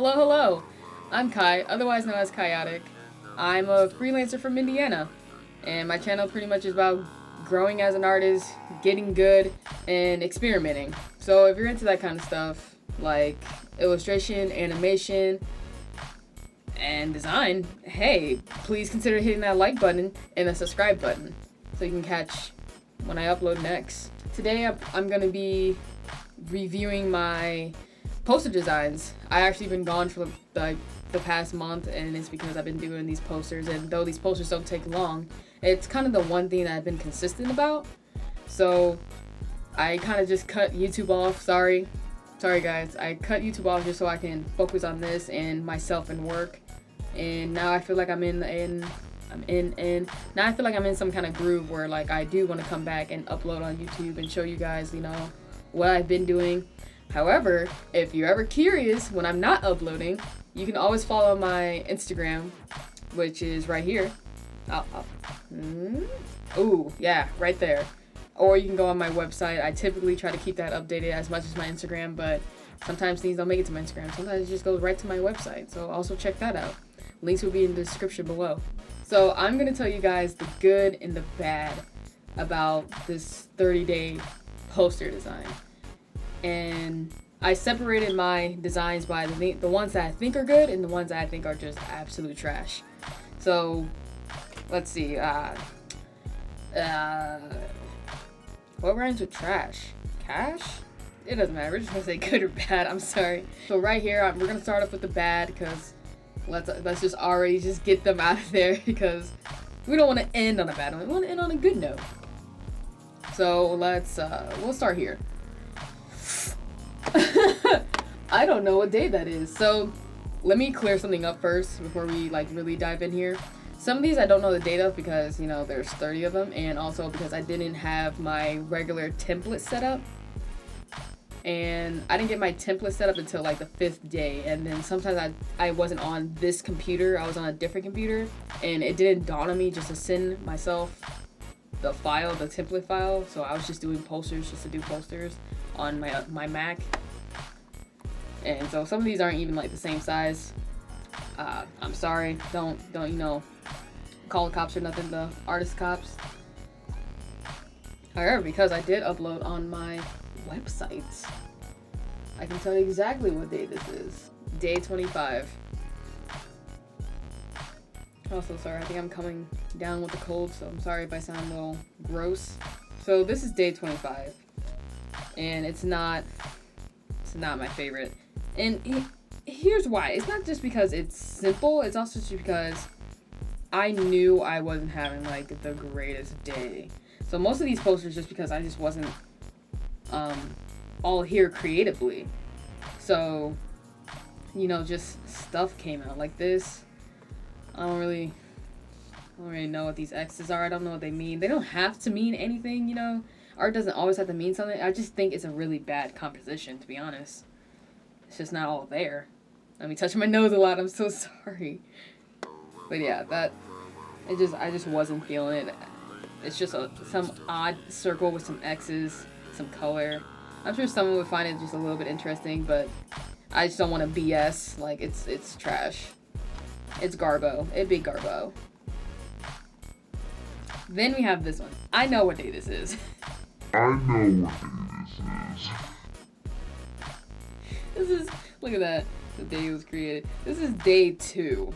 Hello, hello. I'm Kai, otherwise known as Kaiotic. I'm a freelancer from Indiana, and my channel pretty much is about growing as an artist, getting good, and experimenting. So if you're into that kind of stuff, like illustration, animation, and design, hey, please consider hitting that like button and the subscribe button so you can catch when I upload next. Today I'm going to be reviewing my poster designs. I actually been gone for the past month, and it's because I've been doing these posters, and though these posters don't take long, it's kind of the one thing that I've been consistent about. So I kind of just cut YouTube off. Sorry guys, I cut YouTube off just so I can focus on this and myself and work. And now I feel like now I feel like I'm in some kind of groove where like I do want to come back and upload on YouTube and show you guys, what I've been doing. However, if you're ever curious when I'm not uploading, you can always follow my Instagram, which is right here. Ooh, yeah, right there. Or you can go on my website. I typically try to keep that updated as much as my Instagram, but sometimes things don't make it to my Instagram. Sometimes it just goes right to my website. So also check that out. Links will be in the description below. So I'm going to tell you guys the good and the bad about this 30-day poster design. And I separated my designs by the ones that I think are good and the ones that I think are just absolute trash. So let's see. What rhymes with trash? Cash? It doesn't matter. We're just gonna say good or bad. I'm sorry. So right here, we're gonna start off with the bad because let's just already just get them out of there because we don't want to end on a bad one. We want to end on a good note. So we'll start here. I don't know what day that is. So let me clear something up first before we really dive in here. Some of these I don't know the date of because, there's 30 of them, and also because I didn't have my regular template set up. And I didn't get my template set up until the 5th day, and then sometimes I wasn't on this computer, I was on a different computer, and it didn't dawn on me just to send myself the template file, so I was just doing posters just to do posters on my Mac. And so some of these aren't even the same size. I'm sorry, don't call the cops or nothing, the artist cops. However, because I did upload on my website, I can tell you exactly what day this is. Day 25. Also, sorry, I think I'm coming down with a cold, so I'm sorry if I sound a little gross. So this is day 25, and it's not my favorite. And here's why. It's not just because it's simple, it's also just because I knew I wasn't having the greatest day. So most of these posters just because I just wasn't all here creatively. So, just stuff came out like this. I don't really know what these X's are. I don't know what they mean. They don't have to mean anything, Art doesn't always have to mean something. I just think it's a really bad composition, to be honest. It's just not all there. Let me touch my nose a lot. I'm so sorry. But yeah, I just wasn't feeling it. It's just some odd circle with some X's, some color. I'm sure someone would find it just a little bit interesting, but I just don't want to BS. It's trash. It's garbo. It'd be garbo. Then we have this one. I know what day this is. Look at that. The day it was created. This is day 2.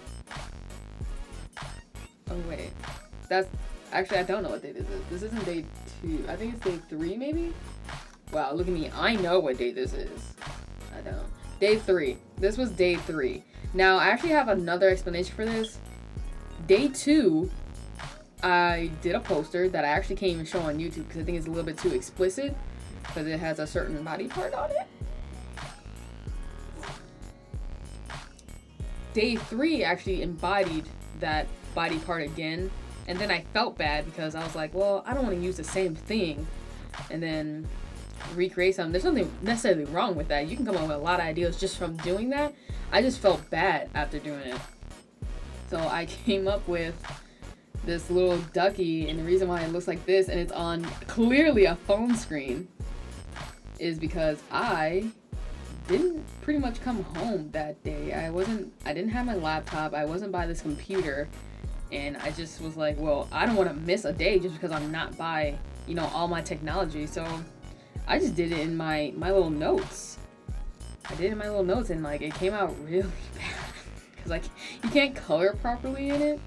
Oh wait, actually I don't know what day this is. This isn't day 2. I think it's day 3 maybe? Wow, look at me. I know what day this is. I don't. Day 3. This was day 3. Now I actually have another explanation for this. Day 2, I did a poster that I actually can't even show on YouTube because I think it's a little bit too explicit because it has a certain body part on it. Day 3 actually embodied that body part again, and then I felt bad because I was like, well, I don't want to use the same thing and then recreate something. There's nothing necessarily wrong with that. You can come up with a lot of ideas just from doing that. I just felt bad after doing it. So I came up with this little ducky, and the reason why it looks like this and it's on clearly a phone screen is because I didn't pretty much come home that day. I didn't have my laptop. I wasn't by this computer. And I just was like, well, I don't want to miss a day just because I'm not by, all my technology. So I just did it in my little notes. I did it in my little notes, and like it came out really bad. Because like you can't color properly in it.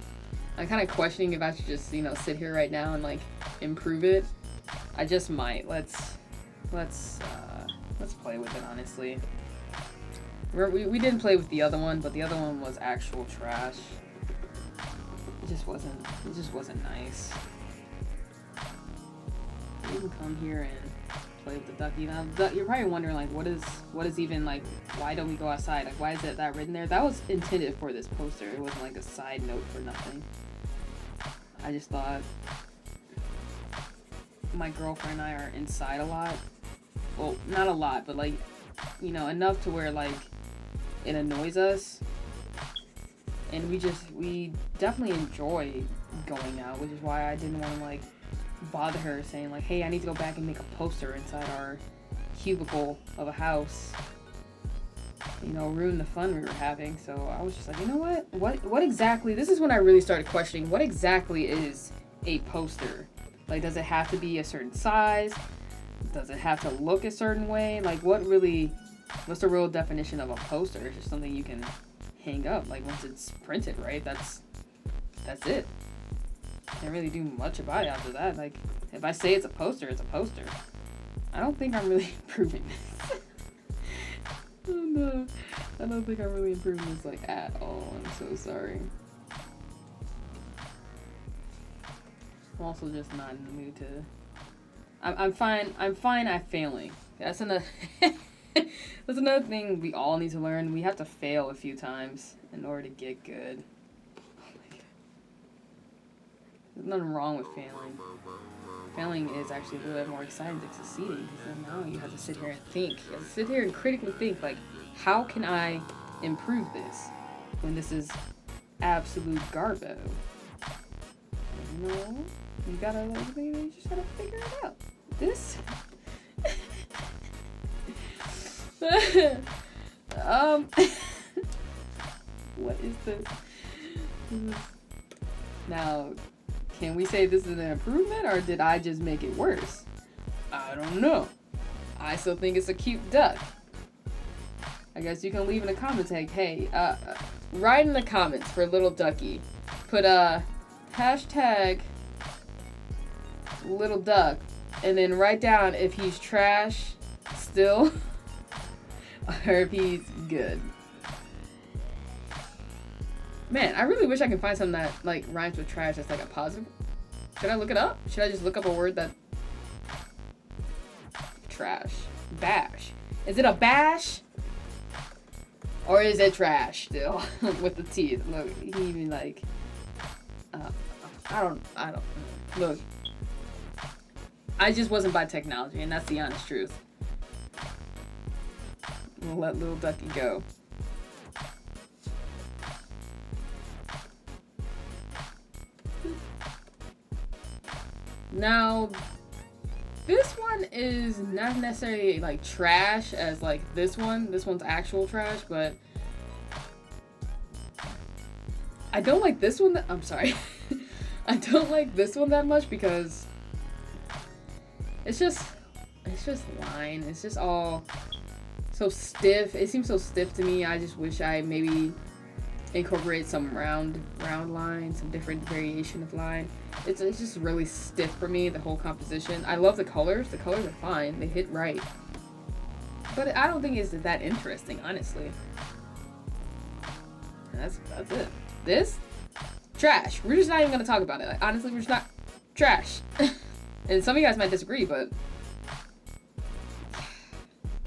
I'm kind of questioning if I should just, sit here right now and like improve it. I just might. Let's play with it, honestly. We didn't play with the other one, but the other one was actual trash. It just wasn't nice. You can come here and play with the ducky. Now, you're probably wondering, like, what is even, like, why don't we go outside? Like, why is that written there? That was intended for this poster. It wasn't, like, a side note for nothing. I just thought my girlfriend and I are inside a lot. Well, not a lot, but, like, enough to where, like, it annoys us. And we definitely enjoy going out, which is why I didn't want to, like, bother her saying, like, hey, I need to go back and make a poster inside our cubicle of a house. Ruin the fun we were having. So I was just like, you know what exactly, this is when I really started questioning, what exactly is a poster? Like, does it have to be a certain size? Does it have to look a certain way? Like, what's the real definition of a poster? It's just something you can hang up. Like, once it's printed, right? That's it. Can't really do much about it after that. Like, if I say it's a poster, it's a poster. I don't think I'm really improving this. Oh no. I don't think I'm really improving this, like, at all. I'm so sorry. I'm also just not in the mood to... I'm fine at failing. That's another... That's another thing we all need to learn. We have to fail a few times in order to get good. Oh my God. There's nothing wrong with failing. Failing is actually a little bit more exciting than succeeding. So now you have to sit here and think. You have to sit here and critically think, like, how can I improve this when this is absolute garbo? No, you gotta, like, you just gotta figure it out. This... what is this? Now, can we say this is an improvement, or did I just make it worse? I don't know. I still think it's a cute duck. I guess you can leave in the comments, like, hey, write in the comments for Little Ducky. Put hashtag Little Duck, and then write down if he's trash still. Or if he's good. Man, I really wish I could find something that, like, rhymes with trash that's, like, a positive. Should I look it up? Should I just look up a word that... Trash. Bash. Is it a bash? Or is it trash still? With the teeth. Look, he even, like... I don't... Look. I just wasn't by technology, and that's the honest truth. We'll let Little Ducky go. Now, this one is not necessarily like trash as like this one. This one's actual trash, but I don't like this one. I'm sorry. I don't like this one that much because it's just line. It's just all so stiff. It seems so stiff to me. I just wish I maybe incorporate some round line, some different variation of line. It's just really stiff for me, the whole composition. I love the colors. The colors are fine. They hit right. But I don't think it's that interesting, honestly. That's it. This? Trash. We're just not even going to talk about it. Like, honestly, we're just not... Trash. And some of you guys might disagree, but...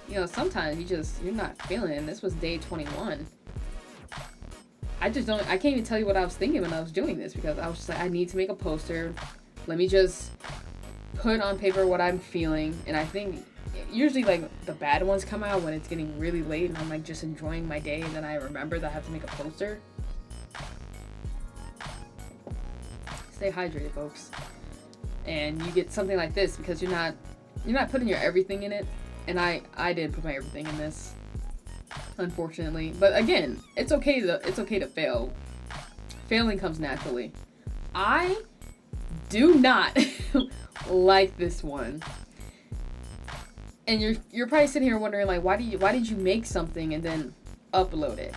You know, sometimes you're not feeling it. This was day 21. I can't even tell you what I was thinking when I was doing this, because I was just like, I need to make a poster. Let me just put on paper what I'm feeling. And I think usually like the bad ones come out when it's getting really late and I'm like just enjoying my day, and then I remember that I have to make a poster. Stay hydrated, folks. And you get something like this because you're not putting your everything in it. And I did put my everything in this. unfortunately. But again, it's okay to fail. Failing comes naturally. I do not like this one. And you're probably sitting here wondering, like, why did you make something and then upload it?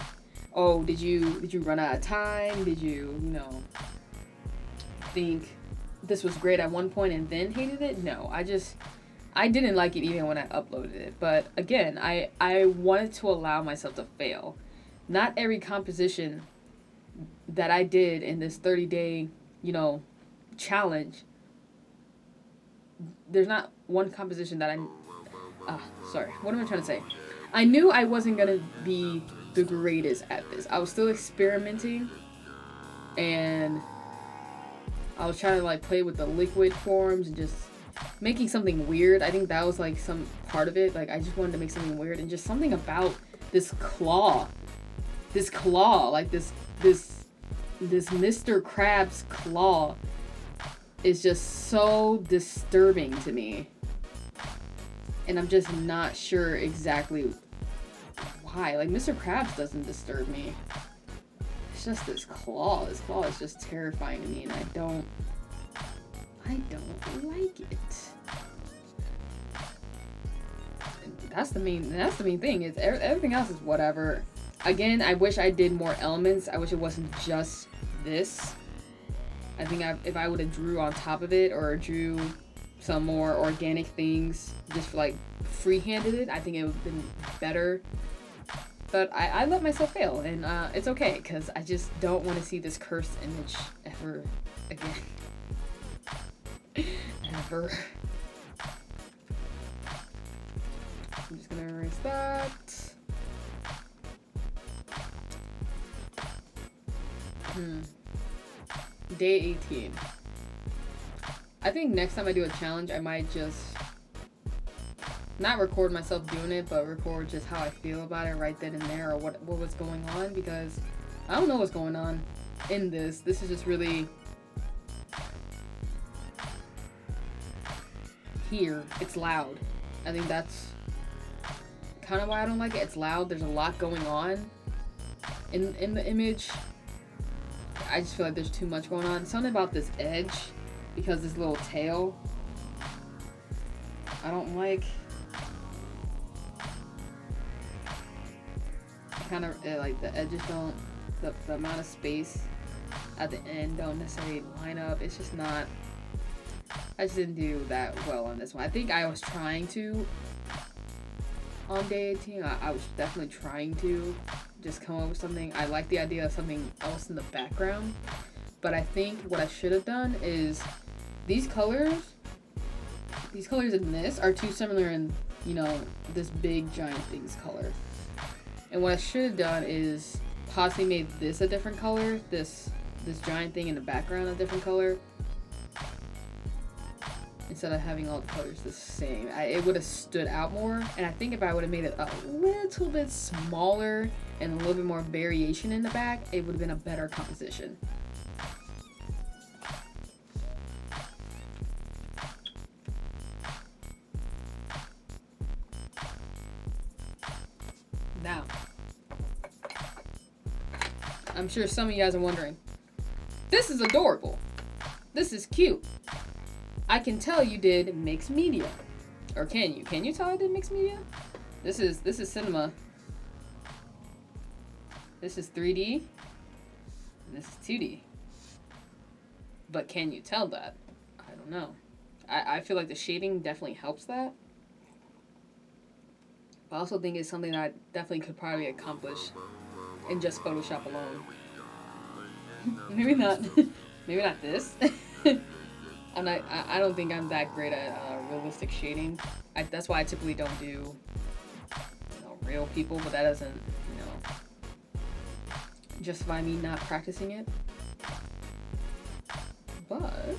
Oh, did you run out of time? Did you think this was great at one point and then hated it? No, I didn't like it even when I uploaded it. But again, I wanted to allow myself to fail. Not every composition that I did in this 30-day, challenge, there's not one composition that what am I trying to say? I knew I wasn't going to be the greatest at this. I was still experimenting, and I was trying to like play with the liquid forms and just making something weird. I think that was like some part of it. Like I just wanted to make something weird, and just something about this claw, like this Mr. Krabs claw is just so disturbing to me. And I'm just not sure exactly why. Like, Mr. Krabs doesn't disturb me. It's just this claw. This claw is just terrifying to me, and I don't like it. And that's the main thing. Is everything else is whatever. Again, I wish I did more elements. I wish it wasn't just this. I think if I would have drew on top of it, or drew some more organic things, just like freehanded it, I think it would have been better. But I let myself fail, and it's okay, because I just don't want to see this cursed image ever again. Ever. I'm just gonna erase that. Day 18. I think next time I do a challenge, I might just not record myself doing it, but record just how I feel about it right then and there, or what was going on, because I don't know what's going on in this. This is just really here. It's loud. I think that's kind of why I don't like it. It's loud. There's a lot going on in the image. I just feel like there's too much going on. Something about this edge, because this little tail, I don't like. Kind of like the edges don't, the amount of space at the end don't necessarily line up. It's just not, I just didn't do that well on this one. I think I was trying to on day 18. I was definitely trying to just come up with something. I like the idea of something else in the background, but I think what I should have done is these colors in this are too similar in, this big giant things color. And what I should have done is possibly made this a different color, this giant thing in the background a different color, instead of having all the colors the same. It would have stood out more, and I think if I would have made it a little bit smaller and a little bit more variation in the back, it would have been a better composition. Now, I'm sure some of you guys are wondering, this is adorable. This is cute. I can tell you did mixed media. Or can you? Can you tell I did mixed media? This is cinema. This is 3D. And this is 2D. But can you tell that? I don't know. I feel like the shading definitely helps that. But I also think it's something that I definitely could probably accomplish in just Photoshop alone. Maybe not. Maybe not this. I don't think I'm that great at realistic shading. That's why I typically don't do real people, but that doesn't justify me not practicing it. But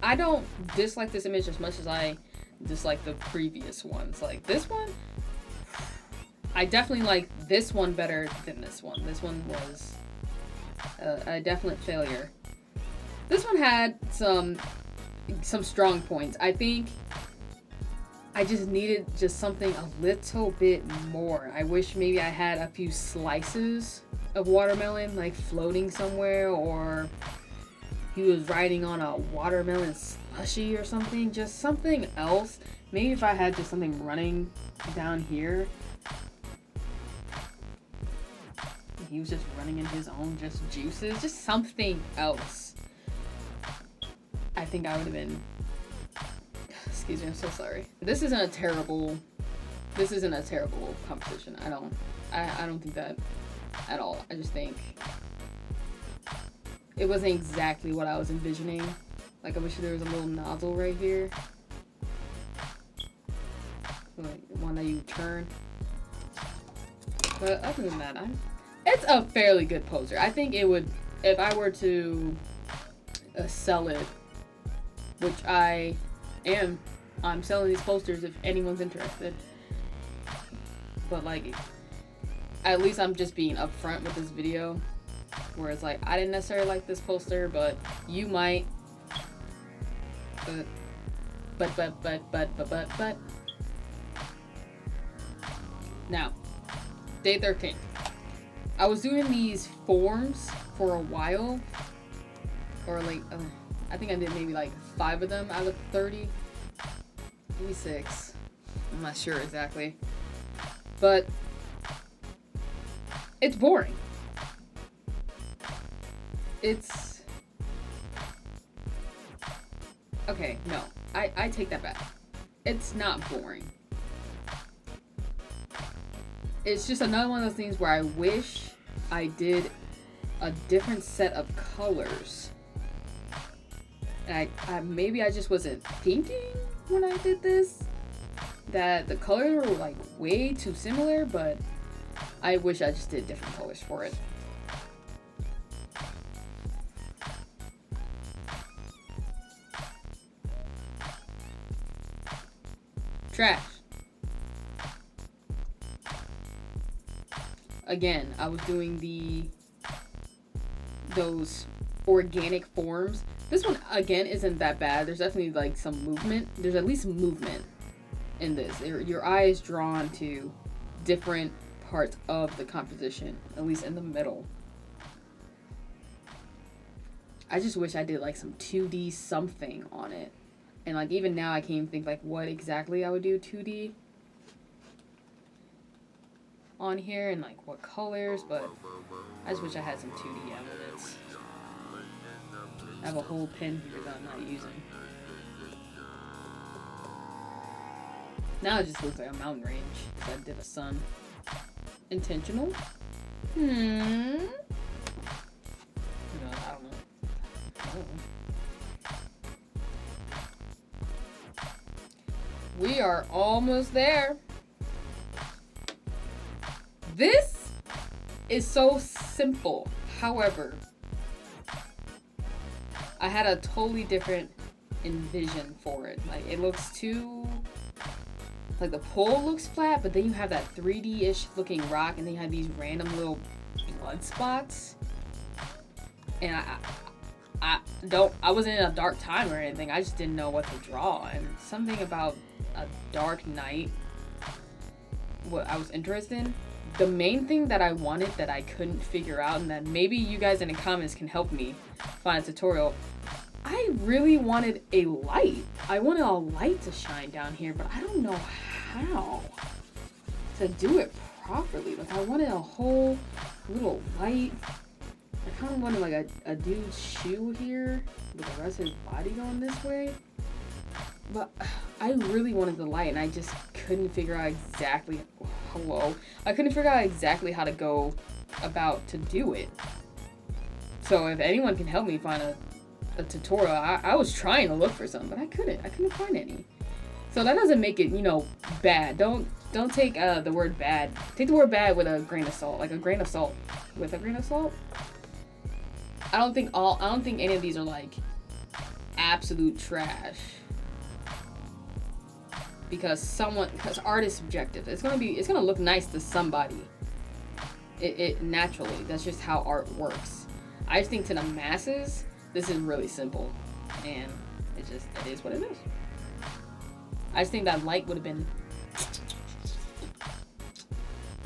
I don't dislike this image as much as I dislike the previous ones. Like this one, I definitely like this one better than this one. This one was a definite failure. This one had some strong points. I think I just needed just something a little bit more. I wish maybe I had a few slices of watermelon like floating somewhere, or he was riding on a watermelon slushy or something. Just something else. Maybe if I had just something running down here. He was just running in his own just juices. Just something else. I think I would have been... Excuse me, I'm so sorry. This isn't a terrible competition. I don't think that at all. I just think it wasn't exactly what I was envisioning. Like, I wish there was a little nozzle right here. Like one that you turn. But other than that, it's a fairly good poster. I think it would, if I were to sell it, which I'm selling these posters if anyone's interested. But like, at least I'm just being upfront with this video, where it's like, I didn't necessarily like this poster, but you might. But. Now, day 13. I was doing these forms for a while, or like, I think I did maybe like 5 of them out of 30, maybe 6. I'm not sure exactly, but it's boring. It's okay. No, I take that back. It's not boring. It's just another one of those things where I wish I did a different set of colors. And maybe I just wasn't thinking when I did this that the colors were like way too similar, but I wish I just did different colors for it. Trash. Again, I was doing those organic forms. This one, again, isn't that bad. There's definitely like some movement. There's at least movement in this. Your eye is drawn to different parts of the composition, at least in the middle. I just wish I did like some 2D something on it. And like even now I can't even think like what exactly I would do 2D on here and like what colors, but I just wish I had some 2D elements. I have a whole pen here that I'm not using. Now it just looks like a mountain range because I did a sun. Intentional? No, I don't know. We are almost there. This is so simple. However, I had a totally different envision for it. Like, it looks too... Like, the pole looks flat, but then you have that 3D-ish looking rock, and then you have these random little blood spots. And I wasn't in a dark time or anything. I just didn't know what to draw. And something about a dark night, what I was interested in. The main thing that I wanted that I couldn't figure out, and that maybe you guys in the comments can help me find a tutorial. I really wanted a light. I wanted a light to shine down here, but I don't know how to do it properly. Like, I wanted a whole little light. I kind of wanted like a dude's shoe here with the rest of his body going this way. But I really wanted the light, and I just couldn't figure out exactly... I couldn't figure out exactly how to go about to do it. So if anyone can help me find a tutorial, I was trying to look for some, but I couldn't find any. So that doesn't make it, you know, bad. Don't take the word bad. Take the word bad with a grain of salt. Like a grain of salt. With a grain of salt? I don't think any of these are like absolute trash. Because art is subjective. It's gonna look nice to somebody. It naturally. That's just how art works. I just think to the masses, this is really simple, and it is what it is. I just think that light would have been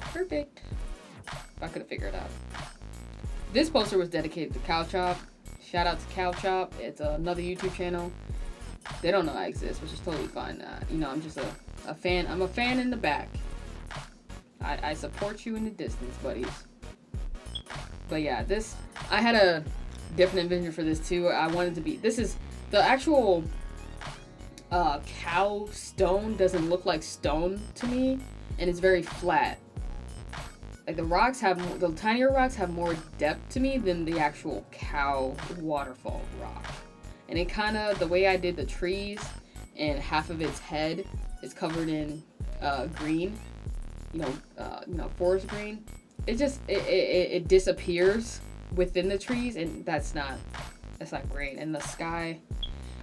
perfect if I could have figured it out. This poster was dedicated to Cow Chop. Shout out to Cow Chop. It's another YouTube channel. They don't know I exist, which is totally fine. You know, I'm just a fan. I'm a fan in the back. I support you in the distance, buddies. But yeah, this, I had a different vision for this too. I wanted to be, this is the actual cow stone doesn't look like stone to me, and it's very flat. Like the rocks have, the tinier rocks have more depth to me than the actual cow waterfall rock. And it kind of, the way I did the trees and half of its head is covered in green, you know, forest green. It just, it disappears within the trees, and that's not great. And the sky,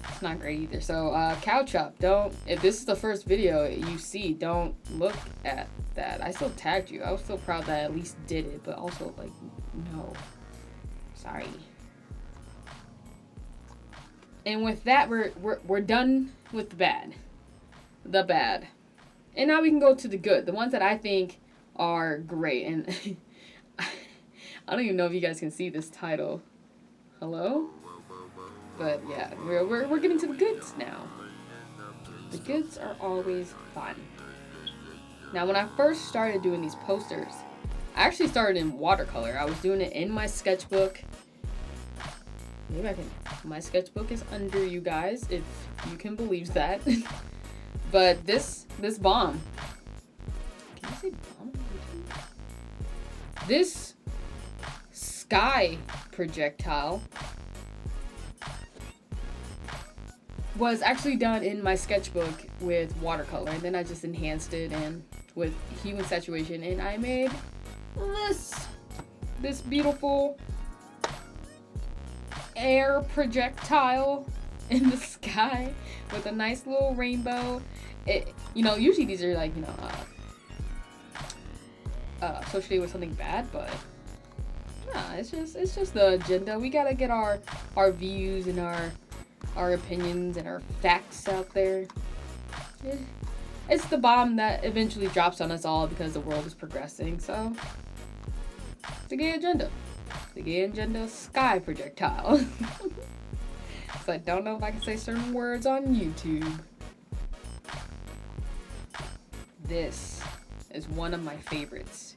it's not great either. So Cow Chop, don't, if this is the first video you see, don't look at that. I still tagged you. I was still proud that I at least did it, but also like, no, sorry. And with that, we're done with the bad, and now we can go to the good, the ones that I think are great. And I don't even know if you guys can see this title. Hello? But yeah, we're getting to the goods now. The goods are always fun. Now, when I first started doing these posters, I actually started in watercolor. I was doing it in my sketchbook. Maybe I can, my sketchbook is under you guys, if you can believe that. But this bomb, can I say bomb? This sky projectile was actually done in my sketchbook with watercolor, and then I just enhanced it and with hue and saturation, and I made this beautiful air projectile in the sky with a nice little rainbow. It, you know, usually these are like, you know, associated with something bad, but nah, it's just the agenda. We gotta get our views and our opinions and our facts out there. It's the bomb that eventually drops on us all because the world is progressing. So, the gay agenda. The gay agenda sky projectile. So I don't know if I can say certain words on YouTube. This is one of my favorites.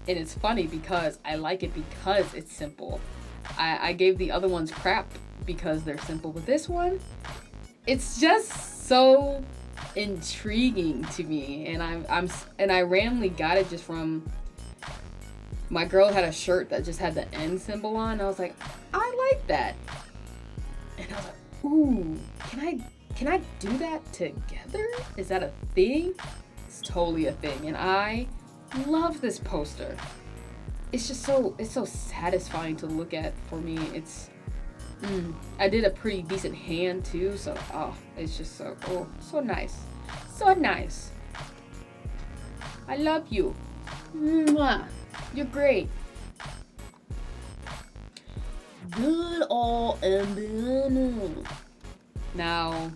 And it's funny because I like it because it's simple. I gave the other ones crap because they're simple, but this one, it's just so intriguing to me, and I randomly got it just from, my girl had a shirt that just had the N symbol on. I was like, I like that, and I was like, ooh, can I do that together? Is that a thing? It's totally a thing, and I love this poster. It's just so, it's so satisfying to look at for me. It's, I did a pretty decent hand too, so, oh, it's just so, oh, so nice. So nice. I love you. Mwah. You're great. Good all and now,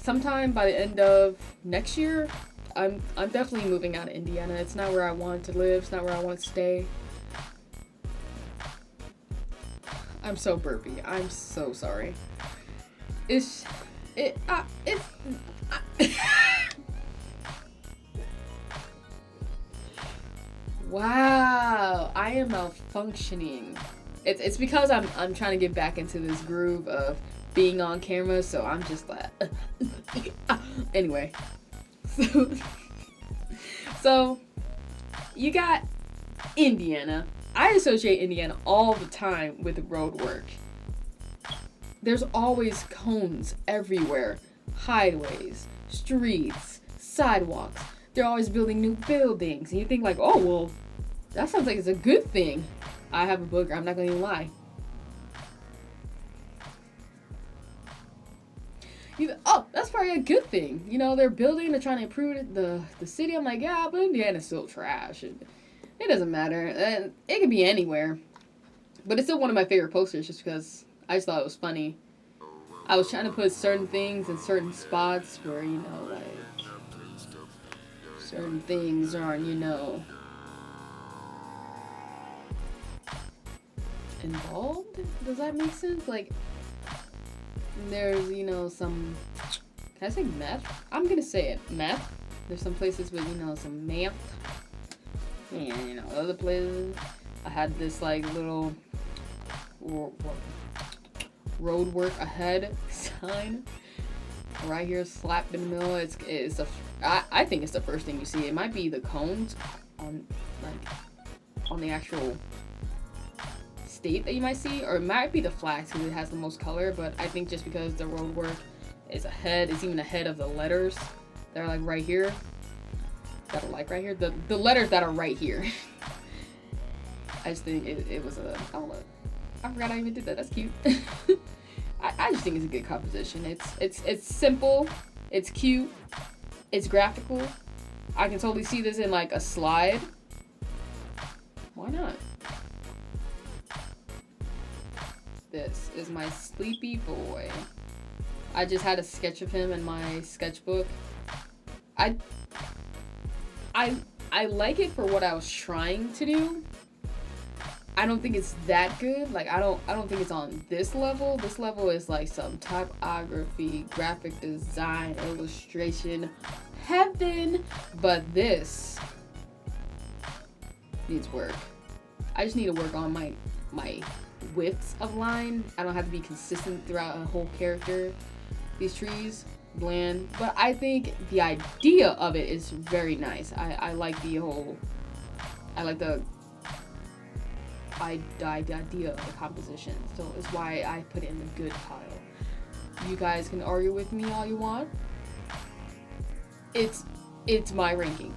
sometime by the end of next year, I'm definitely moving out of Indiana. It's not where I want to live. It's not where I want to stay. I'm so burpy. I'm so sorry. Wow, I am malfunctioning. It's because I'm trying to get back into this groove of being on camera, so I'm just like anyway. So you got Indiana. I associate Indiana all the time with road work. There's always cones everywhere, highways, streets, sidewalks. They're always building new buildings, and you think like, oh well, that sounds like it's a good thing. I have a booger. I'm not gonna even lie. Oh, that's probably a good thing. You know, they're building, they're trying to improve the city. I'm like, yeah, but Indiana's still trash. It doesn't matter. And it could be anywhere. But it's still one of my favorite posters just because I just thought it was funny. I was trying to put certain things in certain spots where, you know, like, certain things aren't, you know, involved? Does that make sense? Like, there's, you know, some, can I say meth? I'm gonna say it, meth. There's some places with, you know, some meth. And, you know, other places, I had this, like, little road work ahead sign right here slapped in the middle. I think it's the first thing you see. It might be the cones on, like, on the actual state that you might see, or it might be the flags because it has the most color, but I think just because the road work is ahead, it's even ahead of the letters that are like right here, that are like right here, the letters that are right here. I just think it was a, oh look, I forgot I even did that. That's cute. I just think it's a good composition. It's simple, it's cute, it's graphical. I can totally see this in like a slide. Why not? This is my sleepy boy. I just had a sketch of him in my sketchbook. I like it for what I was trying to do. I don't think it's that good. Like I don't think it's on this level. This level is like some typography, graphic design, illustration, heaven. But this needs work. I just need to work on my widths of line. I don't have to be consistent throughout a whole character. These trees, bland. But I think the idea of it is very nice. I like the whole, I like the idea of the composition. So it's why I put it in the good pile. You guys can argue with me all you want. It's my ranking.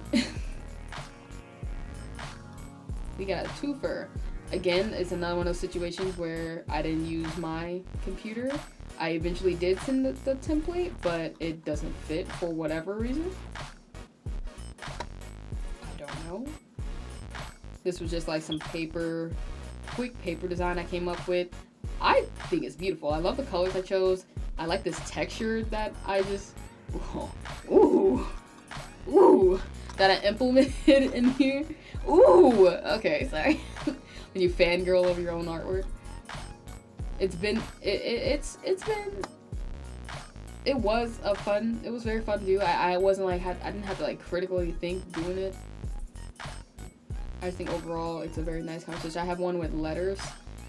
We got a twofer. Again, it's another one of those situations where I didn't use my computer. I eventually did send the template, but it doesn't fit for whatever reason. I don't know. This was just like some quick paper design I came up with. I think it's beautiful. I love the colors I chose. I like this texture that I just, ooh, that I implemented in here. Ooh, okay, sorry. When you fangirl over your own artwork. It was very fun to do. I wasn't like, I didn't have to like critically think doing it. I just think overall it's a very nice composition. I have one with letters.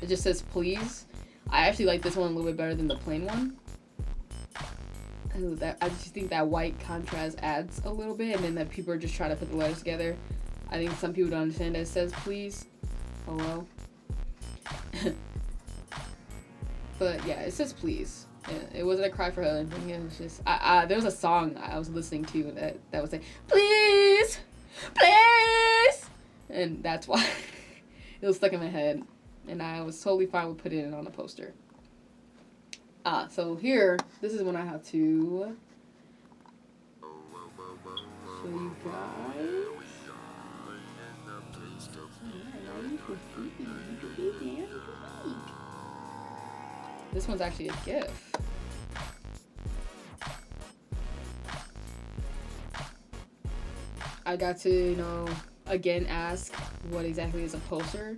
It just says please. I actually like this one a little bit better than the plain one. I just think that white contrast adds a little bit, and then that people are just trying to put the letters together. I think some people don't understand that it says please. Hello. But yeah, it says please. It wasn't a cry for help. It was just there was a song I was listening to that was like please, please, and that's why it was stuck in my head, and I was totally fine with putting it on a poster. So here, this is when I have to show you guys. This one's actually a GIF. I got to, you know, again ask what exactly is a poster.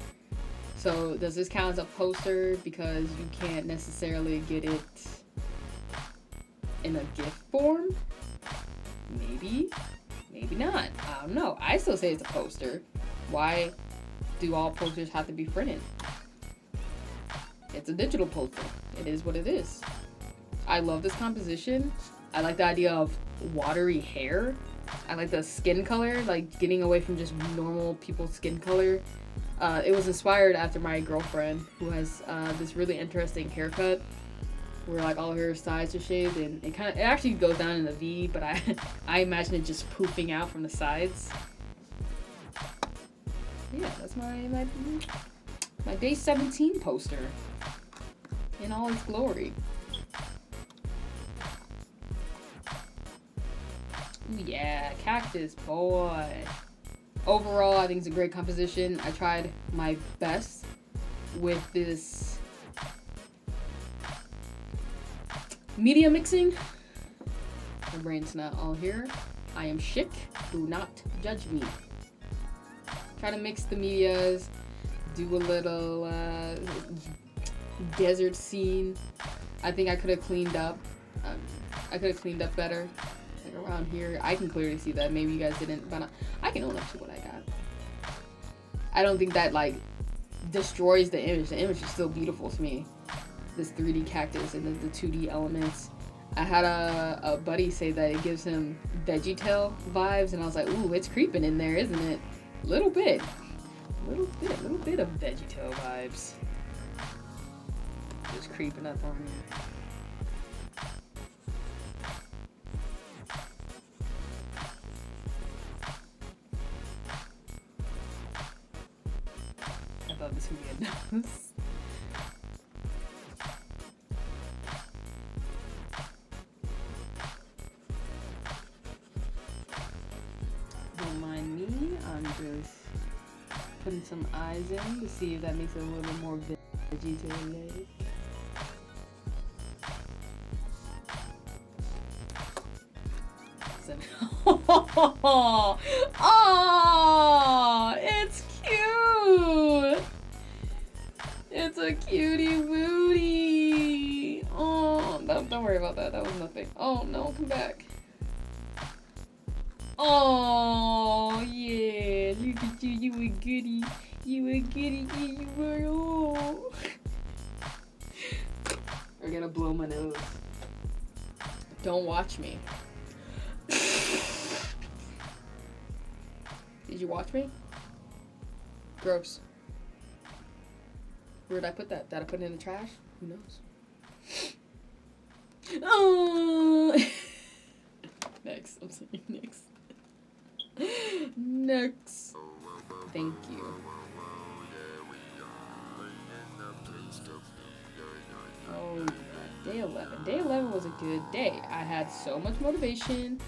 So does this count as a poster because you can't necessarily get it in a GIF form? Maybe, maybe not. I don't know. I still say it's a poster. Why do all posters have to be printed? It's a digital poster. It is what it is. I love this composition. I like the idea of watery hair. I like the skin color, like getting away from just normal people's skin color. It was inspired after my girlfriend, who has this really interesting haircut where like all her sides are shaved, and it actually goes down in a V, but I imagine it just poofing out from the sides. Yeah, that's my day 17 poster in all its glory. Ooh, yeah, cactus boy. Overall, I think it's a great composition. I tried my best with this Media mixing. My brain's not all here. I am Chic. Do not judge me. Try to mix the medias. Do a little desert scene. I think I could have cleaned up. I could have cleaned up better. Like around here. I can clearly see that. Maybe you guys didn't, but I can own up to what I got. I don't think that like destroys the image. The image is still beautiful to me. This 3D cactus and the 2D elements. I had a buddy say that it gives him VeggieTale vibes, and I was like, ooh, it's creeping in there, isn't it? A little bit of VeggieTale vibes. Just creeping up on me. I thought this would be a nose. Don't mind me, I'm just putting some eyes in to see if that makes it a little bit more veggie-like. Oh, it's cute. It's a cutie booty. Oh, don't worry about that. That was nothing. Oh no, come back. Oh yeah, look at you. You a goodie. You a goodie. You were. Oh. We're gonna blow my nose. Don't watch me. Did you watch me? Gross. Where did I put that? Did I put it in the trash? Who knows? Oh! Next. I'm sorry. Next. Next. Thank you. Oh, day 11. Day 11 was a good day. I had so much motivation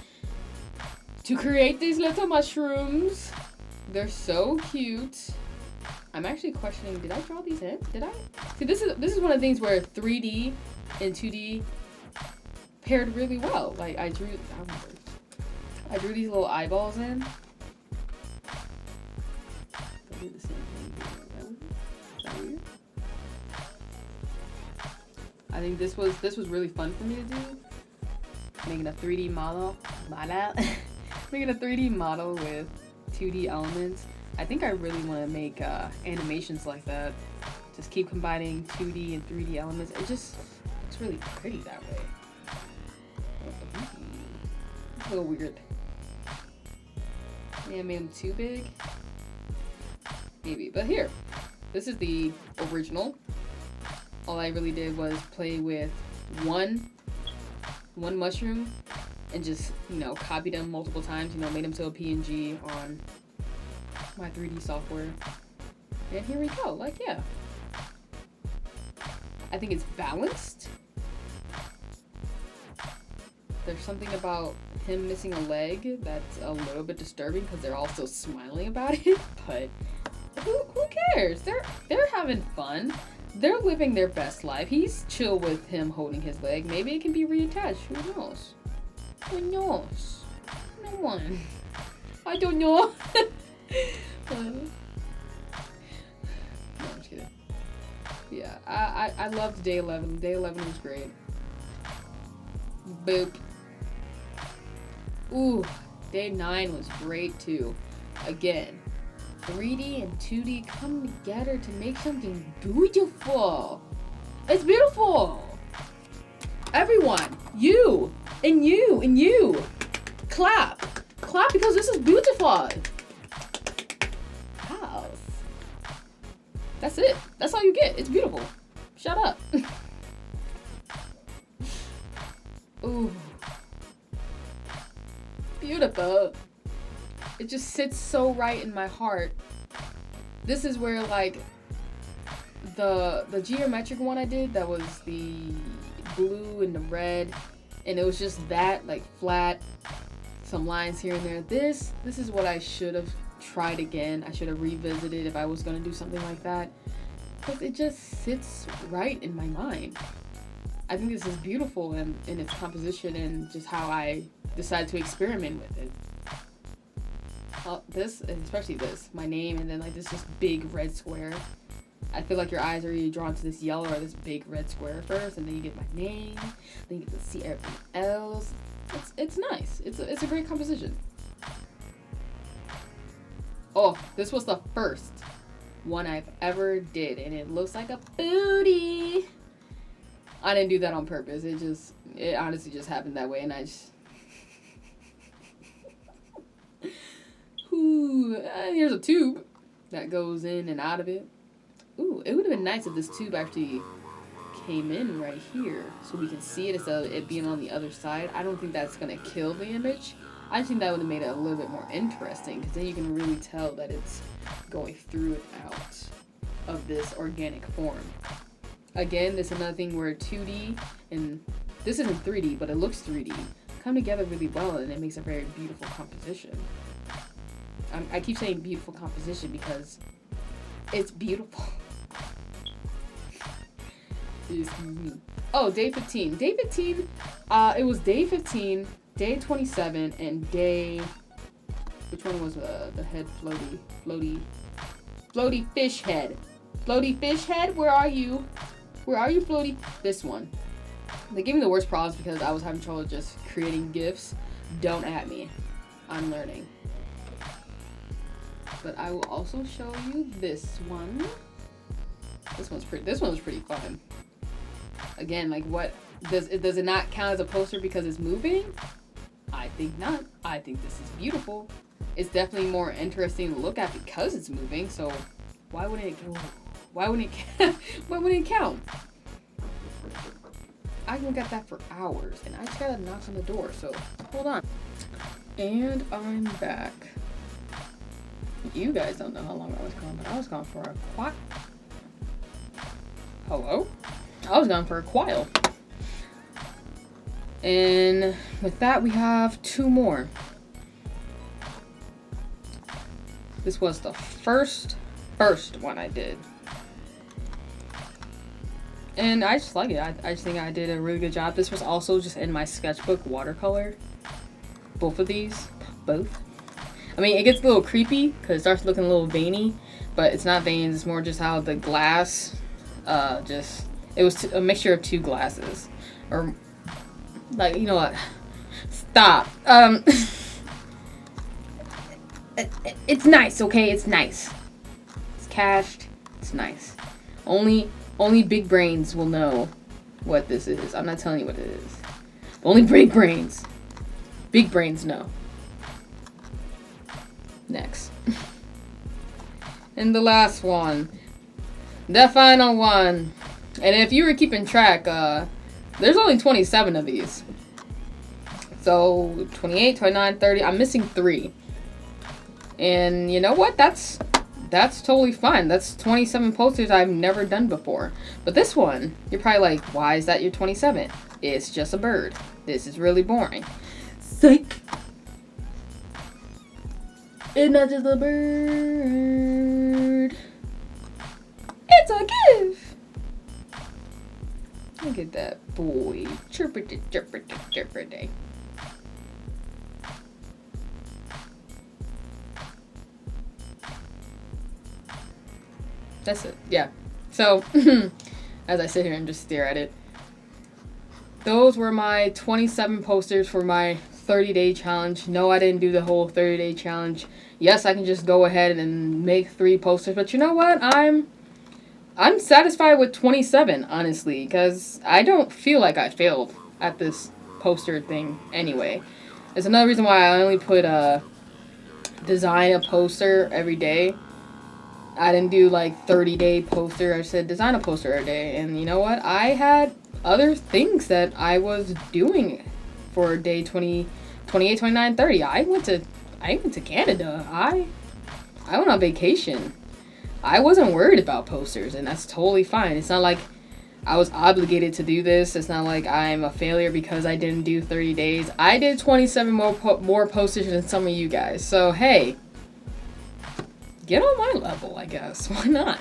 to create these little mushrooms. They're so cute. I'm actually questioning, did I draw these in? Did I? See, this is one of the things where 3D and 2D paired really well. Like I drew these little eyeballs in. I did the same thing. Is that weird? I think this was really fun for me to do. Making a 3D model. Making a 3D model with 2D elements. I think I really want to make animations like that. Just keep combining 2D and 3D elements. It's really pretty that way. It's a little weird. Yeah, I made them too big. Maybe, but here. This is the original. All I really did was play with one mushroom and just, copy them multiple times, made them to a PNG on my 3D software. And here we go, like, yeah. I think it's balanced. There's something about him missing a leg that's a little bit disturbing because they're all still smiling about it, but who cares? They're having fun. They're living their best life. He's chill with him holding his leg. Maybe it can be reattached. Who knows? Who knows? No one. I don't know. No, I'm just kidding. Yeah, I loved day 11. Day 11 was great. Boop. Ooh, day 9 was great too. Again, 3D and 2D come together to make something beautiful. It's beautiful. Everyone, you, and you, and you, clap. Clap because this is beautiful. Wow. That's it. That's all you get. It's beautiful. Shut up. Ooh. Beautiful. It just sits so right in my heart. This is where, like, the geometric one I did, that was the blue and the red, and it was just that, like, flat, some lines here and there. This is what I should have tried again. I should have revisited if I was going to do something like that, because it just sits right in my mind. I think this is beautiful in its composition and just how I decide to experiment with it. This, especially this, my name, and then like this just big red square. I feel like your eyes are really drawn to this yellow or this big red square first, and then you get my name, then you get to see everything else. It's nice. It's a great composition. Oh, this was the first one I've ever did, and it looks like a booty. I didn't do that on purpose. It honestly just happened that way, and I just. Ooh, here's a tube that goes in and out of it. Ooh, it would have been nice if this tube actually came in right here so we can see it instead of it being on the other side. I don't think that's going to kill the image. I think that would have made it a little bit more interesting because then you can really tell that it's going through and out of this organic form. Again, this is another thing where 2D and this isn't 3D, but it looks 3D, come together really well, and it makes a very beautiful composition. I keep saying beautiful composition because it's beautiful. Excuse me. Oh, day 15. Day 15, it was day 15, day 27, and day... Which one was the head floaty fish head? Floaty fish head, where are you? Where are you, floaty? This one. They gave me the worst problems because I was having trouble just creating GIFs. Don't at me. I'm learning. But I will also show you this one. This one was pretty fun. Again, like what does it not count as a poster because it's moving? I think not. I think this is beautiful. It's definitely more interesting to look at because it's moving. So why wouldn't it count? I can get that for hours, and I just gotta knock on the door. So hold on. And I'm back. You guys don't know how long I was gone, but I was gone for a while. Hello? I was gone for a while. And with that, we have 2 more. This was the first one I did. And I just like it. I just think I did a really good job. This was also just in my sketchbook watercolor. Both of these. Both. I mean, it gets a little creepy because it starts looking a little veiny, but it's not veins. It's more just how the glass, it was a mixture of 2 glasses, or like, you know what? Stop. It's nice, okay? It's nice. It's cached. It's nice. Only big brains will know what this is. I'm not telling you what it is. Only big brains know. Next. And the last one. The final one. And if you were keeping track, there's only 27 of these. So, 28, 29, 30. I'm missing 3. And you know what? That's totally fine. That's 27 posters I've never done before. But this one, you're probably like, why is that your 27? It's just a bird. This is really boring. Psych. It's not just a bird. It's a gift. Look at that boy. Chirpity, chirpity, chirpity. That's it. Yeah. So, as I sit here and just stare at it, those were my 27 posters for my 30-day challenge. No, I didn't do the whole 30-day challenge. Yes, I can just go ahead and make 3 posters, but you know what? I'm satisfied with 27, honestly, because I don't feel like I failed at this poster thing anyway. It's another reason why I only put design a poster every day. I didn't do like 30-day poster. I said design a poster every day. And you know what? I had other things that I was doing for day 20, 28, 29, 30. I went to Canada. I went on vacation. I wasn't worried about posters, and that's totally fine. It's not like I was obligated to do this. It's not like I'm a failure because I didn't do 30 days. I did 27 more posters than some of you guys. So, hey, get on my level, I guess. Why not?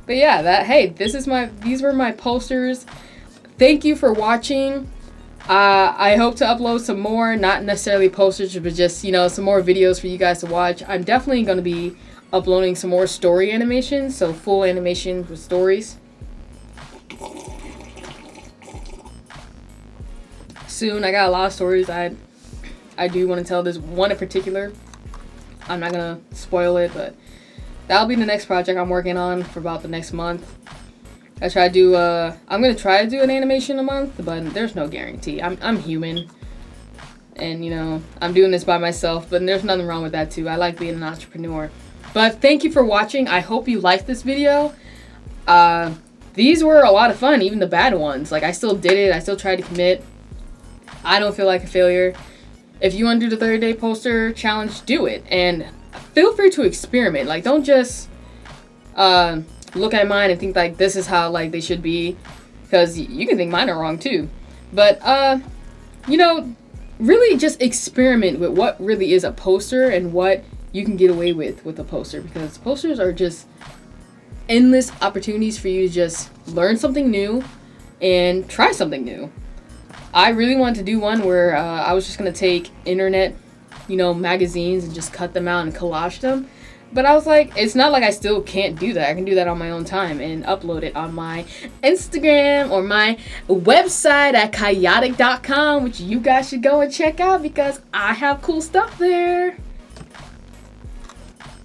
But yeah, these were my posters. thank you for watching. I hope to upload some more, not necessarily posters, but just, you know, some more videos for you guys to watch. I'm definitely going to be uploading some more story animations, so full animation with stories. Soon, I got a lot of stories I do want to tell. There's one in particular. I'm not going to spoil it, but that'll be the next project I'm working on for about the next month. I'm gonna try to do an animation a month, but there's no guarantee. I'm human, and you know, I'm doing this by myself, but there's nothing wrong with that too. I like being an entrepreneur. But thank you for watching. I hope you liked this video. These were a lot of fun, even the bad ones. Like, I still did it. I still tried to commit. I don't feel like a failure. If you want to do the 30-day poster challenge, do it, and feel free to experiment. Like, don't just look at mine and think like this is how like they should be, because you can think mine are wrong too. But you know, really just experiment with what really is a poster and what you can get away with a poster, because posters are just endless opportunities for you to just learn something new and try something new. I really wanted to do one where I was just gonna take internet, you know, magazines and just cut them out and collage them. But I was like, it's not like I still can't do that. I can do that on my own time and upload it on my Instagram or my website at chaotic.com, which you guys should go and check out because I have cool stuff there.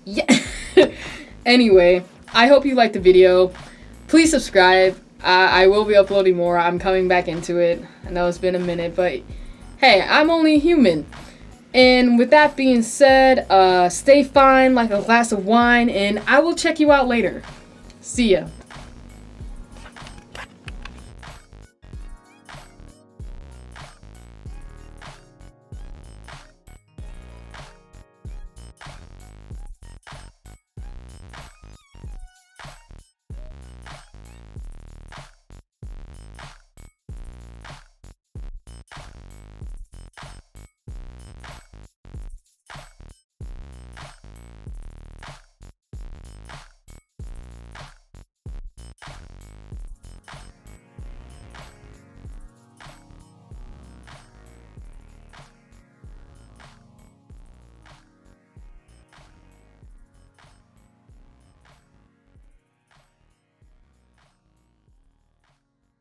Yeah. Anyway, I hope you liked the video. Please subscribe. I will be uploading more. I'm coming back into it. I know it's been a minute, but hey, I'm only human. And with that being said, stay fine like a glass of wine, and I will check you out later. See ya.